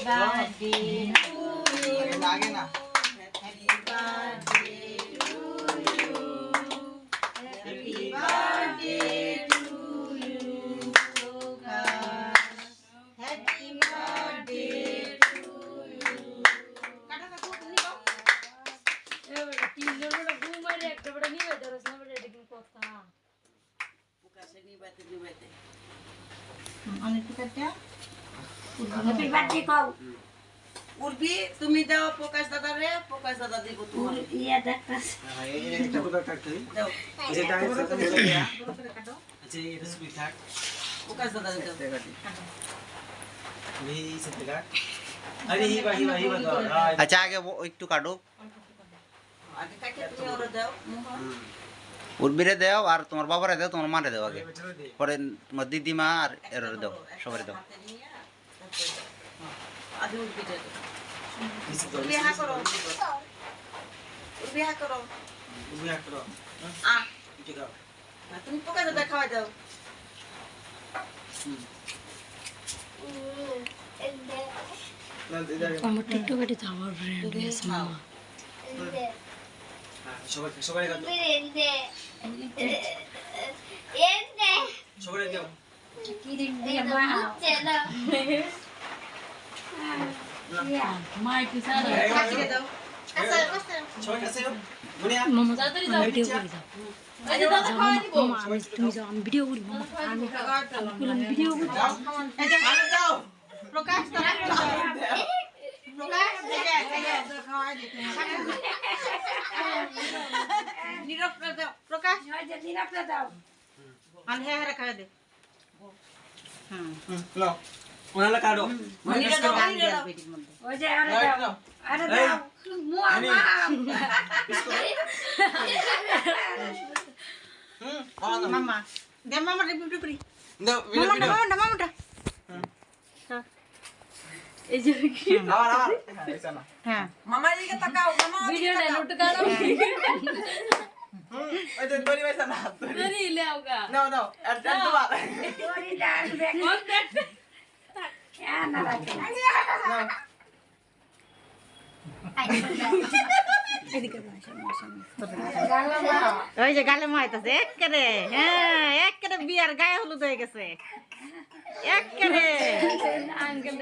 birthday to you. লাগে না Happy birthday to you. Happy birthday to you. Happy birthday to you. কাটা কাটা তুমি দাও। এবারে কি লড়বড় ঘুমারে একটা বড় নিবে ধরছ না বড় এটা কি কথা পোকাশে নিবাতে নিবাতে অনেক কাটা হ্যাপি বার্থডে কও উর্বি তুমি দাও প্রকাশ দাদা রে প্রকাশ দাদা দিব তোমার ইয়া দেখতাছ এই একটা কথা কাটতে দাও যেটা আছে কাটো আচ্ছা এটা সুই থাক প্রকাশ দাদা দাও কাটি এই সেটা কাট আরে হিবা দাও আচ্ছা আগে একটু কাটো আগে কাকে তুমি ওরে দাও উর্বিরে দাও আর তোমার বাবারে দাও তোমার মারে দাও আগে পরে তোমার দিদিমা আর এর দাও সবারে দাও আদি উর্বি দাও নিচে তো বিয়া করো বিয়া করো বিয়া করো আ ঠিক দাও তুমি প্রকাশ দাদা খাওয়াই দাও না দিদা আমার টিকটক এটি তো আমার ফ্রেন্ড এস মামা সবাই কাটো সবাই দাও কি দিন দিয়ে মা ইয়া মাই কি সারা কাকে দাও সবাই কাছে বুনিয়া মামা তাড়াতাড়ি যাও ভিডিও করে যাও এই যে দাদা খাওয়া দিব মামা তুমি যাও আমি ভিডিও করি মামা আমি ভিডিও করি এই যে ভালো দাও প্রকাশ দাদা প্রকাশ খাওয়াই দিতে নীরব দাও প্রকাশ নিরাপদা দাও আর হ্যাঁ হ্যাঁ খাওয়াই দে হুম লো ওনালা কাটো নীরব দাও নীরব দাও ওই যে আরে দাও মুয়া মা মামা দে মামা রিপিট করি দাও মামাটা এই যে আবার এসা না হ্যাঁ মামা দিকে তাকাও মামা ভিডিও ডাউনলোড করো ওই যে দড়ি বাইসা না আরে লেওগা নাও এট দুবার তোরি ডান ব্যাক কেন রাখে ওই যে গালে মাইতাছে এক্কেরে হ্যাঁ এক্কেরে বিয়ার গায়ে হলুদ হয়ে গেছে এক্কেরে আঙ্কেল